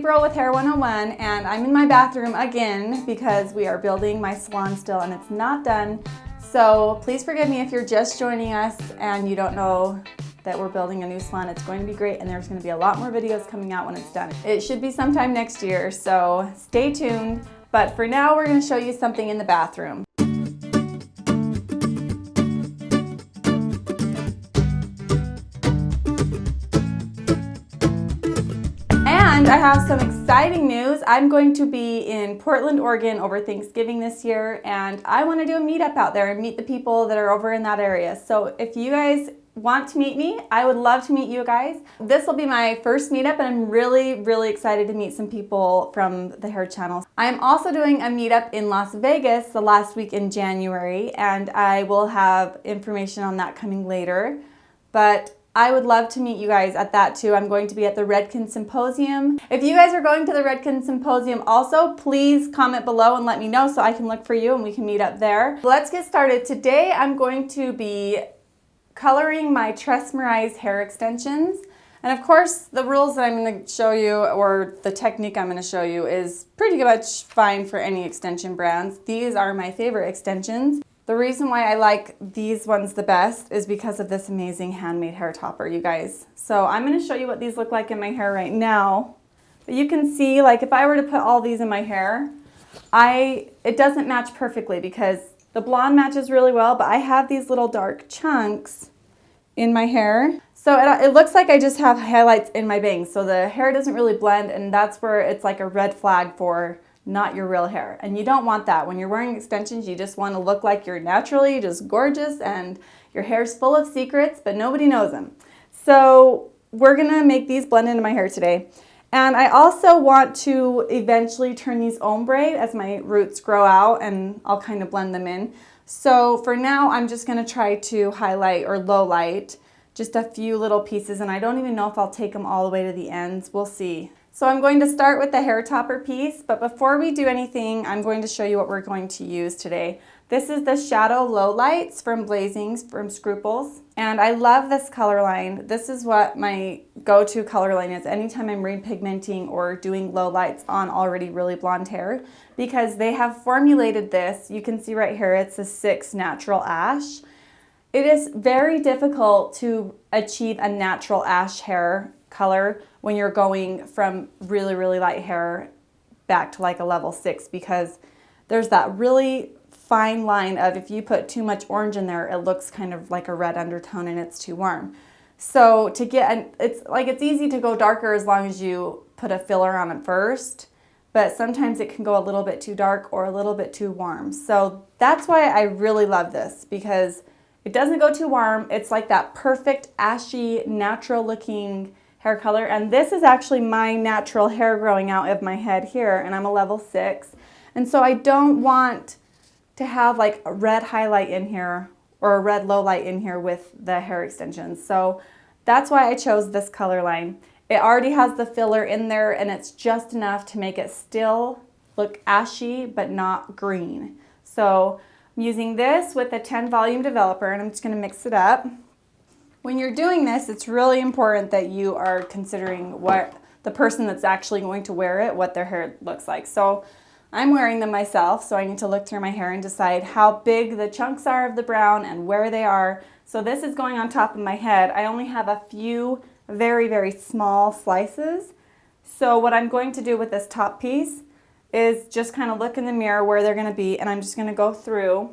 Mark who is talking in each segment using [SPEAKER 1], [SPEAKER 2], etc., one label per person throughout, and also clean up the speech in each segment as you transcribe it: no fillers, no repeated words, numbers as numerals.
[SPEAKER 1] April with Hair 101, and I'm in my bathroom again because we are building my salon still and it's not done. So please forgive me if you're just joining us and you don't know that we're building a new salon. It's going to be great and there's going to be a lot more videos coming out when it's done. It should be sometime next year, so stay tuned. But for now, we're going to show you something in the bathroom. And I have some exciting news. I'm going to be in Portland, Oregon over Thanksgiving this year, and I want to do a meetup out there and meet the people that are over in that area. So if you guys want to meet me, I would love to meet you guys. This will be my first meetup and I'm really excited to meet some people from the hair channel. I'm also doing a meetup in Las Vegas the last week in January, and I will have information on that coming later. But I would love to meet you guys at that too. I'm going to be at the Redkin Symposium. If you guys are going to the Redkin Symposium also, please comment below and let me know so I can look for you and we can meet up there. Let's get started. Today I'm going to be coloring my tressmerize hair extensions. And of course, the rules that I'm going to show you, or the technique I'm going to show you, is pretty much fine for any extension brands. These are my favorite extensions. The reason why I like these ones the best is because of this amazing handmade hair topper, you guys. So I'm going to show you what these look like in my hair right now. But you can see, like, if I were to put all these in my hair, it doesn't match perfectly because the blonde matches really well, but I have these little dark chunks in my hair. So it looks like I just have highlights in my bangs. So the hair doesn't really blend, and that's where it's like a red flag for not your real hair. And you don't want that. When you're wearing extensions, you just want to look like you're naturally just gorgeous and your hair's full of secrets, but nobody knows them. So we're gonna make these blend into my hair today. And I also want to eventually turn these ombre as my roots grow out, and I'll kind of blend them in. So for now, I'm just gonna try to highlight or low light just a few little pieces, and I don't even know if I'll take them all the way to the ends. We'll see. So I'm going to start with the hair topper piece, but before we do anything, I'm going to show you what we're going to use today. This is the Shadow Low Lights from Blazings from Scruples, and I love this color line. This is what my go-to color line is anytime I'm repigmenting or doing low lights on already really blonde hair, because they have formulated this. You can see right here, it's a 6 natural ash. It is very difficult to achieve a natural ash hair color when you're going from really light hair back to like a level 6, because there's that really fine line of if you put too much orange in there, it looks kind of like a red undertone and it's too warm. So to get, it's easy to go darker as long as you put a filler on it first, but sometimes it can go a little bit too dark or a little bit too warm. So that's why I really love this, because it doesn't go too warm. It's like that perfect ashy, natural looking hair color. And this is actually my natural hair growing out of my head here, and I'm a level 6. And so I don't want to have like a red highlight in here or a red low light in here with the hair extensions. So that's why I chose this color line. It already has the filler in there, and it's just enough to make it still look ashy but not green. So I'm using this with a 10 volume developer, and I'm just going to mix it up. When you're doing this, it's really important that you are considering what the person that's actually going to wear it, what their hair looks like. So I'm wearing them myself, so I need to look through my hair and decide how big the chunks are of the brown and where they are. So this is going on top of my head. I only have a few very small slices. So what I'm going to do with this top piece is just kind of look in the mirror where they're going to be, and I'm just going to go through.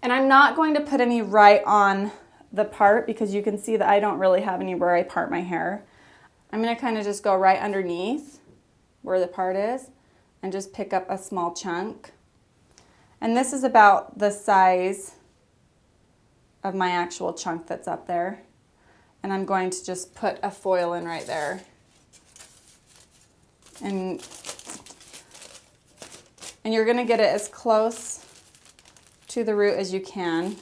[SPEAKER 1] And I'm not going to put any right on the part, because you can see that I don't really have anywhere I part my hair. I'm going to kind of just go right underneath where the part is and just pick up a small chunk. And this is about the size of my actual chunk that's up there. And I'm going to just put a foil in right there. And you're going to get it as close to the root as you can,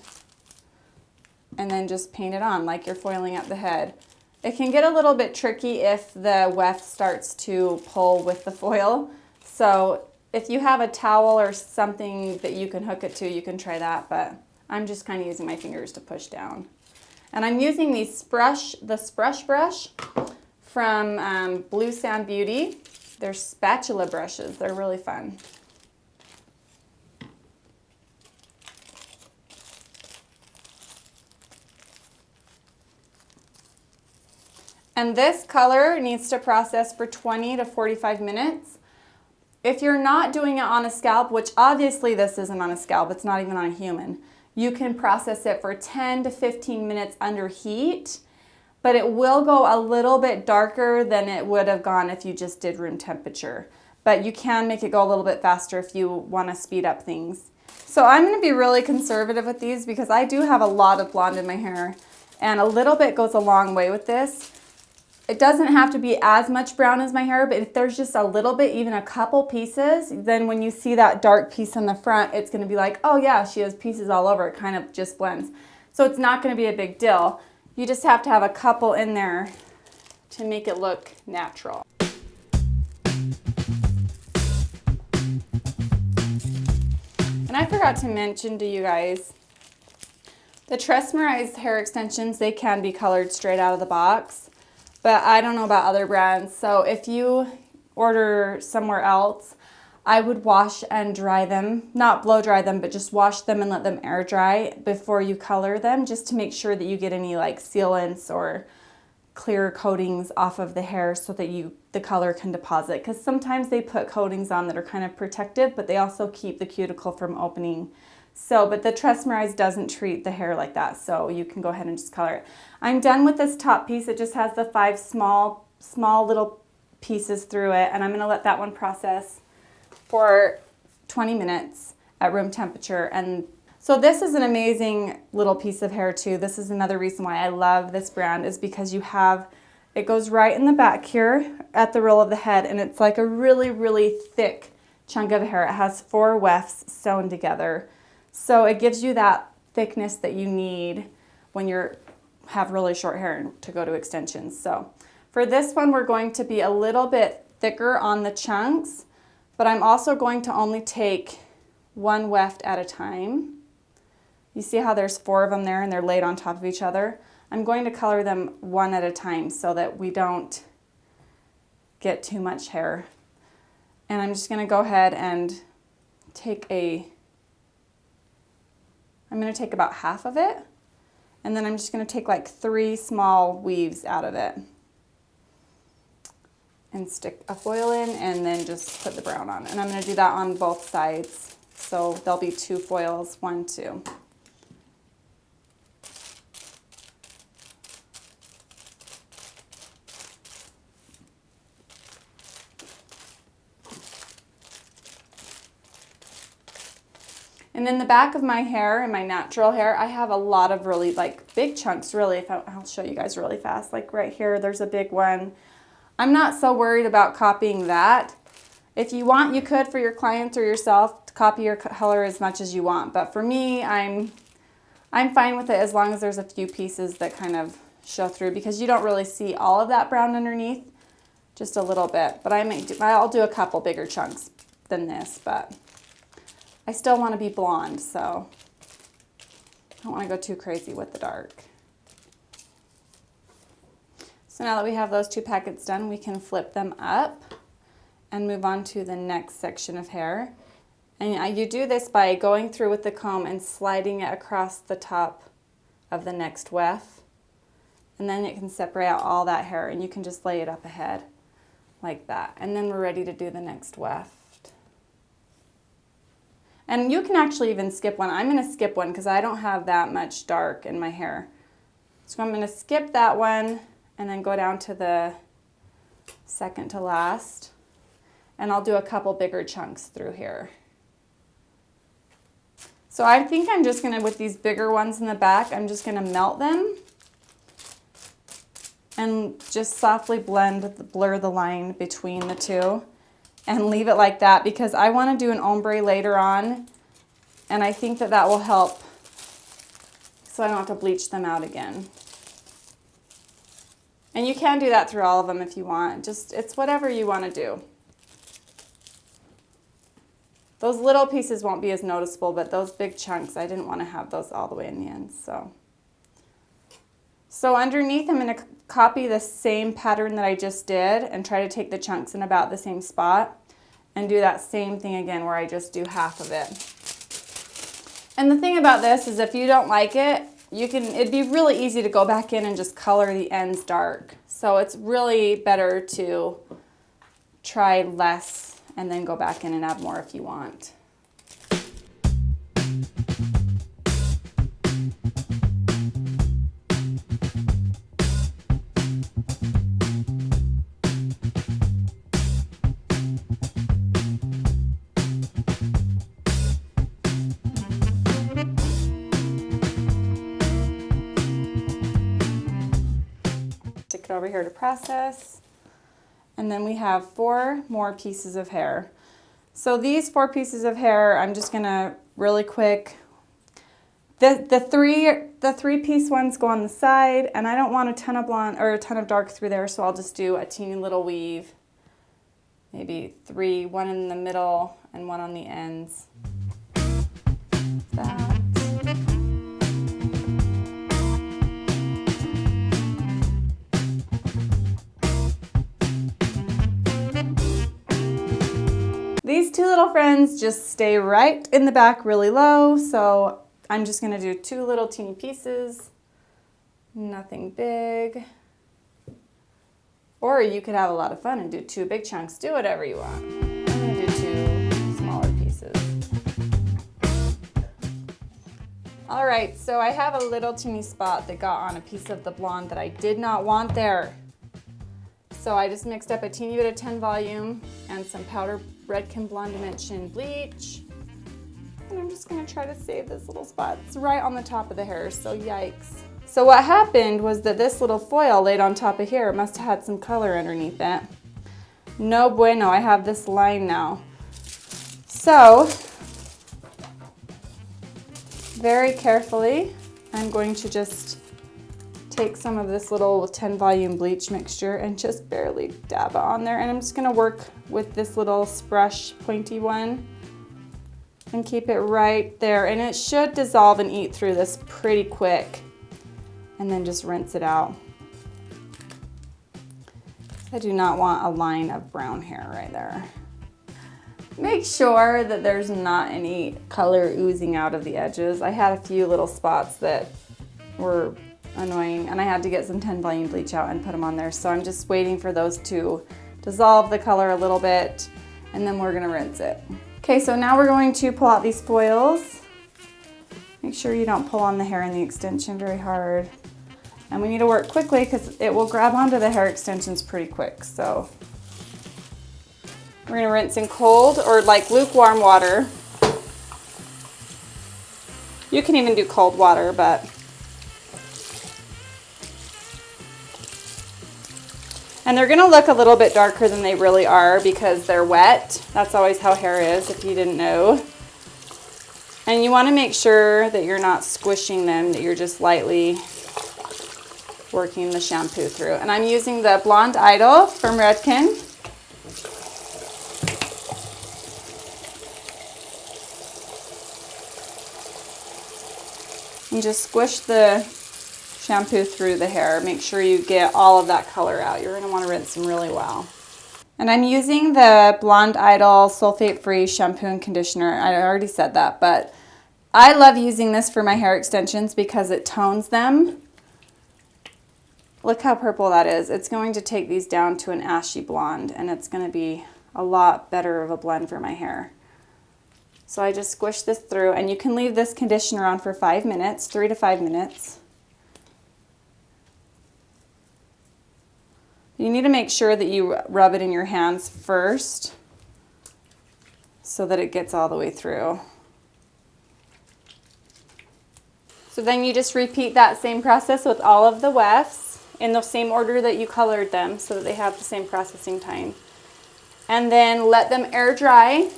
[SPEAKER 1] and then just paint it on like you're foiling up the head. It can get a little bit tricky if the weft starts to pull with the foil. So if you have a towel or something that you can hook it to, you can try that, but I'm just kind of using my fingers to push down. And I'm using the Sprush brush from Blue Sand Beauty. They're spatula brushes. They're really fun. And this color needs to process for 20 to 45 minutes. If you're not doing it on a scalp, which obviously this isn't on a scalp, it's not even on a human, you can process it for 10 to 15 minutes under heat, but it will go a little bit darker than it would have gone if you just did room temperature. But you can make it go a little bit faster if you want to speed up things. So I'm going to be really conservative with these because I do have a lot of blonde in my hair, and a little bit goes a long way with this. It doesn't have to be as much brown as my hair, but if there's just a little bit, even a couple pieces, then when you see that dark piece on the front, it's going to be like, oh yeah, she has pieces all over. It kind of just blends. So it's not going to be a big deal. You just have to have a couple in there to make it look natural. And I forgot to mention to you guys, the tressmerize hair extensions, they can be colored straight out of the box. But I don't know about other brands, so if you order somewhere else, I would wash and dry them, not blow dry them, but just wash them and let them air dry before you color them, just to make sure that you get any like sealants or clear coatings off of the hair so that the color can deposit. Because sometimes they put coatings on that are kind of protective, but they also keep the cuticle from opening. So, but the tressmerize doesn't treat the hair like that, so you can go ahead and just color it. I'm done with this top piece. It just has the 5 small little pieces through it, and I'm going to let that one process for 20 minutes at room temperature. And so this is an amazing little piece of hair too. This is another reason why I love this brand, is because it goes right in the back here at the roll of the head, and it's like a really, really thick chunk of hair. It has 4 wefts sewn together. So it gives you that thickness that you need when you have really short hair to go to extensions. So for this one, we're going to be a little bit thicker on the chunks, but I'm also going to only take 1 weft at a time. You see how there's 4 of them there and they're laid on top of each other? I'm going to color them 1 at a time so that we don't get too much hair. And I'm just going to go ahead and I'm going to take about half of it, and then I'm just going to take like 3 small weaves out of it and stick a foil in, and then just put the brown on. And I'm going to do that on both sides. So there'll be 2 foils, 1, 2. And in the back of my hair, in my natural hair, I have a lot of really like big chunks, really. I'll show you guys really fast. Like right here, there's a big one. I'm not so worried about copying that. If you want, you could for your clients or yourself to copy your color as much as you want. But for me, I'm fine with it as long as there's a few pieces that kind of show through, because you don't really see all of that brown underneath, just a little bit. But I'll do a couple bigger chunks than this, but I still want to be blonde, so I don't want to go too crazy with the dark. So now that we have those 2 packets done, we can flip them up and move on to the next section of hair. And you do this by going through with the comb and sliding it across the top of the next weft. And then it can separate out all that hair, and you can just lay it up ahead like that. And then we're ready to do the next weft. And you can actually even skip one. I'm going to skip one because I don't have that much dark in my hair. So I'm going to skip that one and then go down to the second to last. And I'll do a couple bigger chunks through here. So I think I'm just going to, with these bigger ones in the back, I'm just going to melt them and just softly blur the line between the 2. And leave it like that, because I want to do an ombre later on, and I think that will help so I don't have to bleach them out again. And you can do that through all of them if you want. It's whatever you want to do. Those little pieces won't be as noticeable, but those big chunks, I didn't want to have those all the way in the end. So So underneath, I'm going to copy the same pattern that I just did and try to take the chunks in about the same spot and do that same thing again where I just do half of it. And the thing about this is if you don't like it, it'd be really easy to go back in and just color the ends dark. So it's really better to try less and then go back in and add more if you want. Stick it over here to process. And then we have 4 more pieces of hair. So these 4 pieces of hair, I'm just gonna really quick. The three piece ones go on the side, and I don't want a ton of blonde or a ton of dark through there, so I'll just do a teeny little weave. Maybe 3, 1 in the middle and 1 on the ends. That. These 2 little friends just stay right in the back really low, so I'm just going to do 2 little teeny pieces, nothing big. Or you could have a lot of fun and do 2 big chunks, do whatever you want. I'm going to do 2 smaller pieces. All right, so I have a little teeny spot that got on a piece of the blonde that I did not want there. So I just mixed up a teeny bit of 10 volume and some powder Redkin Blonde Dimension bleach. And I'm just gonna try to save this little spot. It's right on the top of the hair, so yikes. So what happened was that this little foil laid on top of here must have had some color underneath it. No bueno, I have this line now. So, very carefully, I'm going to just take some of this little 10 volume bleach mixture and just barely dab it on there. And I'm just gonna work with this little brush pointy one and keep it right there. And it should dissolve and eat through this pretty quick. And then just rinse it out. I do not want a line of brown hair right there. Make sure that there's not any color oozing out of the edges. I had a few little spots that were annoying, and I had to get some 10 volume bleach out and put them on there. So I'm just waiting for those to dissolve the color a little bit, and then we're gonna rinse it. Okay, so now we're going to pull out these foils. Make sure you don't pull on the hair in the extension very hard. And we need to work quickly because it will grab onto the hair extensions pretty quick. So we're gonna rinse in cold or like lukewarm water. You can even do cold water, but and they're gonna look a little bit darker than they really are because they're wet. That's always how hair is, if you didn't know. And you wanna make sure that you're not squishing them, that you're just lightly working the shampoo through. And I'm using the Blonde Idol from Redkin. And just squish the shampoo through the hair. Make sure you get all of that color out. You're gonna wanna rinse them really well. And I'm using the Blonde Idol sulfate-free shampoo and conditioner. I already said that, but I love using this for my hair extensions because it tones them. Look how purple that is. It's going to take these down to an ashy blonde, and it's gonna be a lot better of a blend for my hair. So I just squish this through, and you can leave this conditioner on for 5 minutes, 3 to 5 minutes. You need to make sure that you rub it in your hands first so that it gets all the way through. So then you just repeat that same process with all of the wefts in the same order that you colored them so that they have the same processing time. And then let them air dry.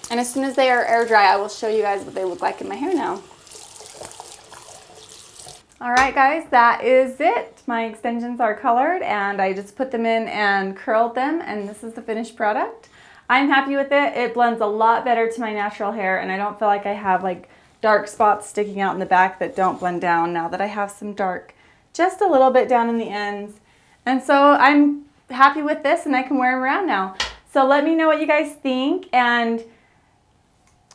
[SPEAKER 1] And as soon as they are air dry, I will show you guys what they look like in my hair now. All right, guys, that is it. My extensions are colored and I just put them in and curled them, and this is the finished product. I'm happy with it. It blends a lot better to my natural hair, and I don't feel like I have like dark spots sticking out in the back that don't blend down now that I have some dark just a little bit down in the ends. And so I'm happy with this and I can wear them around now. So let me know what you guys think, and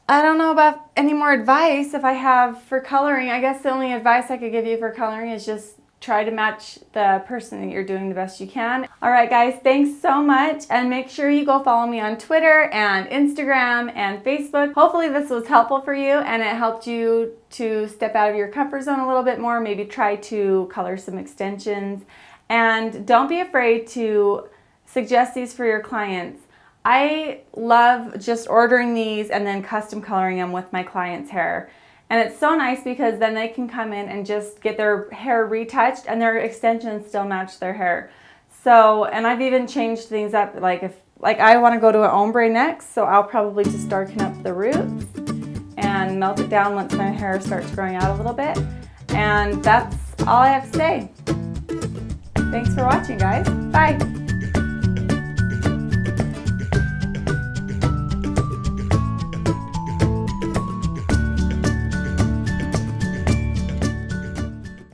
[SPEAKER 1] I don't know about any more advice if I have for coloring. I guess the only advice I could give you for coloring is just try to match the person that you're doing the best you can. All right, guys, thanks so much, and make sure you go follow me on Twitter and Instagram and Facebook. Hopefully this was helpful for you and it helped you to step out of your comfort zone a little bit more, maybe try to color some extensions, and don't be afraid to suggest these for your clients. I love just ordering these and then custom coloring them with my clients' hair. And it's so nice because then they can come in and just get their hair retouched and their extensions still match their hair. So, and I've even changed things up, like if I want to go to an ombre next, so I'll probably just darken up the roots and melt it down once my hair starts growing out a little bit. And that's all I have to say. Thanks for watching, guys. Bye.